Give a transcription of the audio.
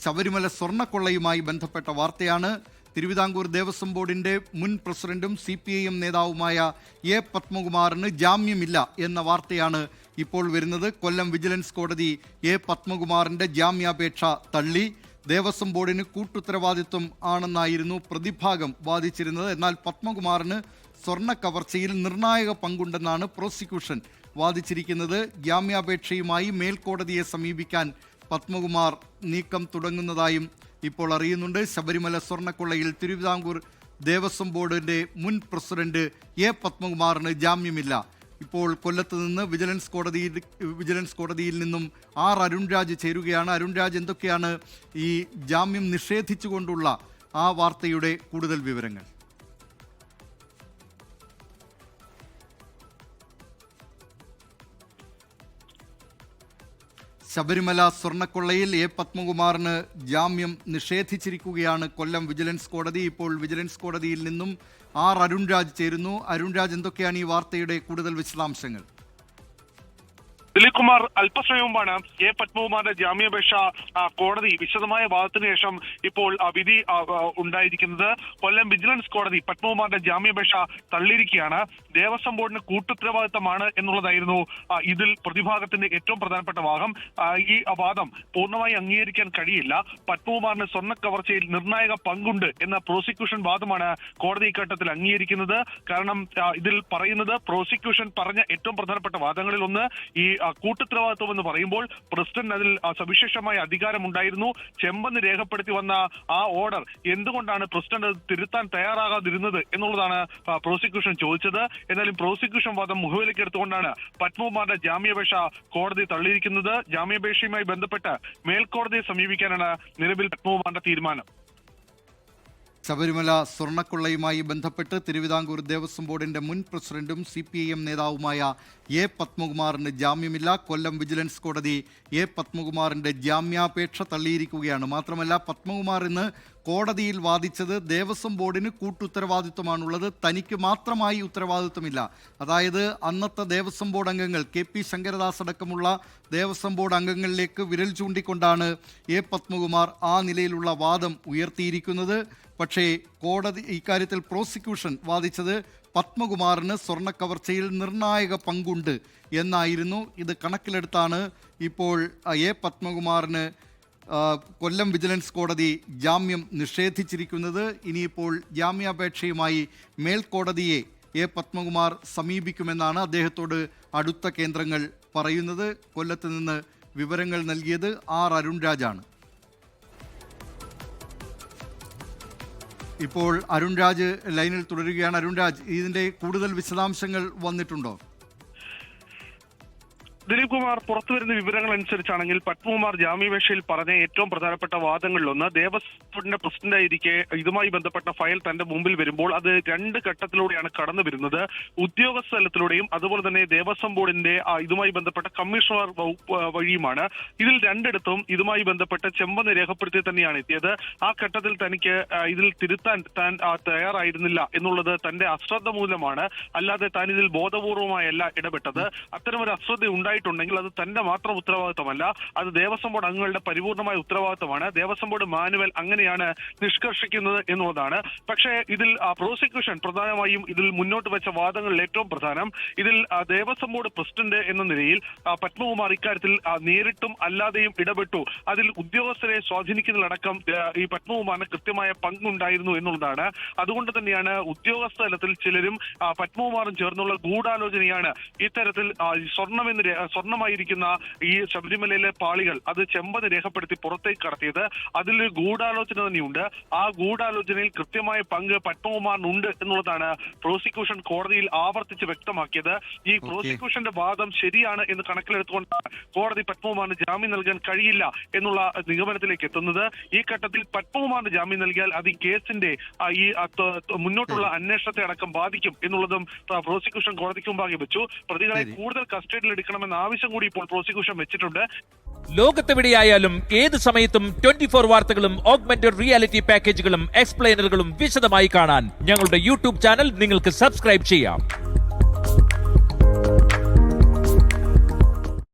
ശബരിമല സ്വർണ്ണക്കൊള്ളയുമായി ബന്ധപ്പെട്ട വാർത്തയാണ്. തിരുവിതാംകൂർ ദേവസ്വം ബോർഡിന്റെ മുൻ പ്രസിഡന്റും CPIM നേതാവുമായ എ പത്മകുമാറിന് ജാമ്യമില്ല എന്ന വാർത്തയാണ് ഇപ്പോൾ വരുന്നത്. കൊല്ലം വിജിലൻസ് കോടതി എ പത്മകുമാറിന്റെ ജാമ്യാപേക്ഷ തള്ളി. ദേവസ്വം ബോർഡിന് കൂട്ടുത്തരവാദിത്വം ആണെന്നായിരുന്നു പ്രതിഭാഗം വാദിച്ചിരുന്നത്. എന്നാൽ പത്മകുമാറിന് സ്വർണ്ണ കവർച്ചയിൽ നിർണായക പങ്കുണ്ടെന്നാണ് പ്രോസിക്യൂഷൻ വാദിച്ചിരിക്കുന്നത്. ജാമ്യാപേക്ഷയുമായി മേൽക്കോടതിയെ സമീപിക്കാൻ പത്മകുമാർ നീക്കം തുടങ്ങുന്നതായും ഇപ്പോൾ അറിയുന്നുണ്ട്. ശബരിമല സ്വർണ്ണക്കൊള്ളയിൽ തിരുവിതാംകൂർ ദേവസ്വം ബോർഡിന്റെ മുൻ പ്രസിഡന്റ് എ പത്മകുമാറിന് ജാമ്യമില്ല. ഇപ്പോൾ കൊല്ലത്ത് നിന്ന് വിജിലൻസ് കോടതിയിൽ നിന്നും അരുൺരാജ് ചേരുകയാണ്. അരുൺരാജ്, എന്തൊക്കെയാണ് ഈ ജാമ്യം നിഷേധിച്ചുകൊണ്ടുള്ള ആ വാർത്തയുടെ കൂടുതൽ വിവരങ്ങൾ? ശബരിമല സ്വർണ്ണക്കൊള്ളയിൽ എ പത്മകുമാറിന് ജാമ്യം നിഷേധിച്ചിരിക്കുകയാണ് കൊല്ലം വിജിലൻസ് കോടതി. ഇപ്പോൾ വിജിലൻസ് കോടതിയിൽ നിന്നും അരുൺരാജ് ചേരുന്നു. അരുൺരാജ്, എന്തൊക്കെയാണ് ഈ വാർത്തയുടെ കൂടുതൽ വിശദാംശങ്ങൾ? ദിലീപ് കുമാർ, അല്പസമയം മുമ്പാണ് എ പത്മകുമാറിന്റെ ജാമ്യാപേക്ഷ കോടതി വിശദമായ വാദത്തിന് ശേഷം ഇപ്പോൾ വിധി ഉണ്ടായിരിക്കുന്നത്. കൊല്ലം വിജിലൻസ് കോടതി പത്മകുമാറിന്റെ ജാമ്യാപേക്ഷ തള്ളിയിരിക്കുകയാണ്. ദേവസ്വം ബോർഡിന് കൂട്ടുത്തരവാദിത്തമാണ് എന്നുള്ളതായിരുന്നു ഇതിൽ പ്രതിഭാഗത്തിന്റെ ഏറ്റവും പ്രധാനപ്പെട്ട വാദം. ഈ വാദം പൂർണ്ണമായി അംഗീകരിക്കാൻ കഴിയില്ല. പത്മകുമാറിന് സ്വർണ്ണ കവർച്ചയിൽ നിർണായക പങ്കുണ്ട് എന്ന പ്രോസിക്യൂഷൻ വാദമാണ് കോടതി ഇക്കാര്യത്തിൽ അംഗീകരിക്കുന്നത്. കാരണം ഇതിൽ പറയുന്നത്, പ്രോസിക്യൂഷൻ പറഞ്ഞ ഏറ്റവും പ്രധാനപ്പെട്ട വാദങ്ങളിൽ ഒന്ന് ഈ കൂട്ടുത്തരവാദിത്വം എന്ന് പറയുമ്പോൾ പ്രസിഡന്റ് അതിൽ സവിശേഷമായ അധികാരമുണ്ടായിരുന്നു. ചെമ്പന്ന് രേഖപ്പെടുത്തി വന്ന ആ ഓർഡർ എന്തുകൊണ്ടാണ് പ്രസിഡന്റ് അത് തിരുത്താൻ തയ്യാറാകാതിരുന്നത് എന്നുള്ളതാണ് പ്രോസിക്യൂഷൻ ചോദിച്ചത്. എന്നാലും പ്രോസിക്യൂഷൻ വാദം മുഖവിലേക്ക് എടുത്തുകൊണ്ടാണ് പത്മകുമാറിന്റെ ജാമ്യാപേക്ഷ കോടതി തള്ളിയിരിക്കുന്നത്. ജാമ്യാപേക്ഷയുമായി ബന്ധപ്പെട്ട് മേൽക്കോടതിയെ സമീപിക്കാനാണ് നിലവിൽ പത്മകുമാറിന്റെ തീരുമാനം. ശബരിമല സ്വർണ്ണക്കൊള്ളയുമായി ബന്ധപ്പെട്ട് തിരുവിതാംകൂർ ദേവസ്വം ബോർഡിന്റെ മുൻ പ്രസിഡന്റും CPIM നേതാവുമായ എ പത്മകുമാറിന് ജാമ്യമില്ല. കൊല്ലം വിജിലൻസ് കോടതി എ പത്മകുമാറിന്റെ ജാമ്യാപേക്ഷ തള്ളിയിരിക്കുകയാണ്. മാത്രമല്ല, പത്മകുമാർ ഇന്ന് കോടതിയിൽ വാദിച്ചത് ദേവസ്വം ബോർഡിന് കൂട്ടുത്തരവാദിത്വമാണുള്ളത്, തനിക്ക് മാത്രമായി ഉത്തരവാദിത്വമില്ല. അതായത് അന്നത്തെ ദേവസ്വം ബോർഡ് അംഗങ്ങൾ KP ശങ്കരദാസ് അടക്കമുള്ള ദേവസ്വം ബോർഡ് അംഗങ്ങളിലേക്ക് വിരൽ ചൂണ്ടിക്കൊണ്ടാണ് എ പത്മകുമാർ ആ നിലയിലുള്ള വാദം ഉയർത്തിയിരിക്കുന്നത്. പക്ഷേ കോടതി ഇക്കാര്യത്തിൽ പ്രോസിക്യൂഷൻ വാദിച്ചത് പത്മകുമാറിന് സ്വർണ്ണക്കവർച്ചയിൽ നിർണായക പങ്കുണ്ട് എന്നായിരുന്നു. ഇത് കണക്കിലെടുത്താണ് ഇപ്പോൾ എ പത്മകുമാറിന് കൊല്ലം വിജിലൻസ് കോടതി ജാമ്യം നിഷേധിച്ചിരിക്കുന്നത്. ഇനിയിപ്പോൾ ജാമ്യാപേക്ഷയുമായി മേൽക്കോടതിയെ എ പത്മകുമാർ സമീപിക്കുമെന്നാണ് അദ്ദേഹത്തോട് അടുത്ത കേന്ദ്രങ്ങൾ പറയുന്നത്. കൊല്ലത്ത് നിന്ന് വിവരങ്ങൾ നൽകിയത് അരുൺരാജാണ്. ഇപ്പോൾ അരുൺരാജ് ലൈനിൽ തുടരുകയാണ്. അരുൺരാജ്, ഇതിന്റെ കൂടുതൽ വിശദാംശങ്ങൾ വന്നിട്ടുണ്ടോ? ദിലീപ് കുമാർ, പുറത്തുവരുന്ന വിവരങ്ങൾ അനുസരിച്ചാണെങ്കിൽ പത്മകുമാർ ജാമ്യാപേക്ഷയിൽ പറഞ്ഞ ഏറ്റവും പ്രധാനപ്പെട്ട വാദങ്ങളിലൊന്ന്, ദേവസ്വം ബോർഡിന്റെ പ്രസിഡന്റായിരിക്കെ ഇതുമായി ബന്ധപ്പെട്ട ഫയൽ തന്റെ മുമ്പിൽ വരുമ്പോൾ അത് രണ്ട് ഘട്ടത്തിലൂടെയാണ് കടന്നു വരുന്നത്. ഉദ്യോഗസ്ഥ തലത്തിലൂടെയും അതുപോലെ തന്നെ ദേവസ്വം ബോർഡിന്റെ ഇതുമായി ബന്ധപ്പെട്ട കമ്മീഷണർ വഴിയുമാണ്. ഇതിൽ രണ്ടിടത്തും ഇതുമായി ബന്ധപ്പെട്ട് ചെമ്പന്ന് രേഖപ്പെടുത്തി തന്നെയാണ് എത്തിയത്. ആ ഘട്ടത്തിൽ തനിക്ക് ഇതിൽ തിരുത്താൻ താൻ തയ്യാറായിരുന്നില്ല എന്നുള്ളത് തന്റെ അശ്രദ്ധ മൂലമാണ്, അല്ലാതെ താൻ ഇതിൽ ബോധപൂർവമായല്ല ഇടപെട്ടത്. അത്തരമൊരു അശ്രദ്ധ ഉണ്ടായിട്ടുണ്ടെങ്കിൽ അത് തന്റെ മാത്രം ഉത്തരവാദിത്തമല്ല, അത് ദേവസ്വം ബോർഡ് അംഗങ്ങളുടെ പരിപൂർണമായ ഉത്തരവാദിത്തമാണ്. ദേവസ്വം ബോർഡ് മാനുവൽ അങ്ങനെയാണ് നിഷ്കർഷിക്കുന്നത് എന്നുള്ളതാണ്. പക്ഷേ ഇതിൽ പ്രോസിക്യൂഷൻ പ്രധാനമായും ഇതിൽ മുന്നോട്ട് വെച്ച വാദങ്ങളിൽ ഏറ്റവും പ്രധാനം, ഇതിൽ ദേവസ്വം ബോർഡ് പ്രസിഡന്റ് എന്ന നിലയിൽ പത്മകുമാർ ഇക്കാര്യത്തിൽ നേരിട്ടും അല്ലാതെയും ഇടപെട്ടു. അതിൽ ഉദ്യോഗസ്ഥരെ സ്വാധീനിക്കുന്നതിലടക്കം ഈ പത്മകുമാറിന് കൃത്യമായ പങ്കുണ്ടായിരുന്നു എന്നുള്ളതാണ്. അതുകൊണ്ട് തന്നെയാണ് ഉദ്യോഗസ്ഥ തലത്തിൽ ചിലരും പത്മകുമാറും ചേർന്നുള്ള ഗൂഢാലോചനയാണ് ഇത്തരത്തിൽ സ്വർണമായിരിക്കുന്ന ഈ ശബരിമലയിലെ പാളികൾ അത് ചെമ്പന്ന് രേഖപ്പെടുത്തി പുറത്തേക്ക് കടത്തിയത്. അതിലൊരു ഗൂഢാലോചന തന്നെയുണ്ട്. ആ ഗൂഢാലോചനയിൽ കൃത്യമായ പങ്ക് പത്മകുമാറിനുണ്ട് എന്നുള്ളതാണ് പ്രോസിക്യൂഷൻ കോടതിയിൽ ആവർത്തിച്ച് വ്യക്തമാക്കിയത്. ഈ പ്രോസിക്യൂഷന്റെ വാദം ശരിയാണ് എന്ന് കണക്കിലെടുത്തുകൊണ്ടാണ് കോടതി പത്മകുമാറിന് ജാമ്യം നൽകാൻ കഴിയില്ല എന്നുള്ള നിഗമനത്തിലേക്ക് എത്തുന്നത്. ഈ ഘട്ടത്തിൽ പത്മകുമാറിന് ജാമ്യം നൽകിയാൽ അത് ഈ കേസിന്റെ ഈ മുന്നോട്ടുള്ള അന്വേഷണത്തെ അടക്കം ബാധിക്കും എന്നുള്ളതും പ്രോസിക്യൂഷൻ കോടതിക്ക് മുമ്പാകെ വെച്ചു. പ്രതികളെ കൂടുതൽ കസ്റ്റഡിയിൽ എടുക്കണമെന്ന ആവശ്യം കൂടി ഇപ്പോൾ പ്രോസിക്യൂഷൻ വെച്ചിട്ടുണ്ട്. ലോകത്തെവിടെയായാലും ഏത് സമയത്തും 24 വാർത്തകളും ഓഗ്മെന്റഡ് റിയാലിറ്റി പാക്കേജുകളും എക്സ്പ്ലെയിനറുകളും വിശദമായി കാണാൻ ഞങ്ങളുടെ യൂട്യൂബ് ചാനൽ നിങ്ങൾക്ക് സബ്സ്ക്രൈബ് ചെയ്യാം.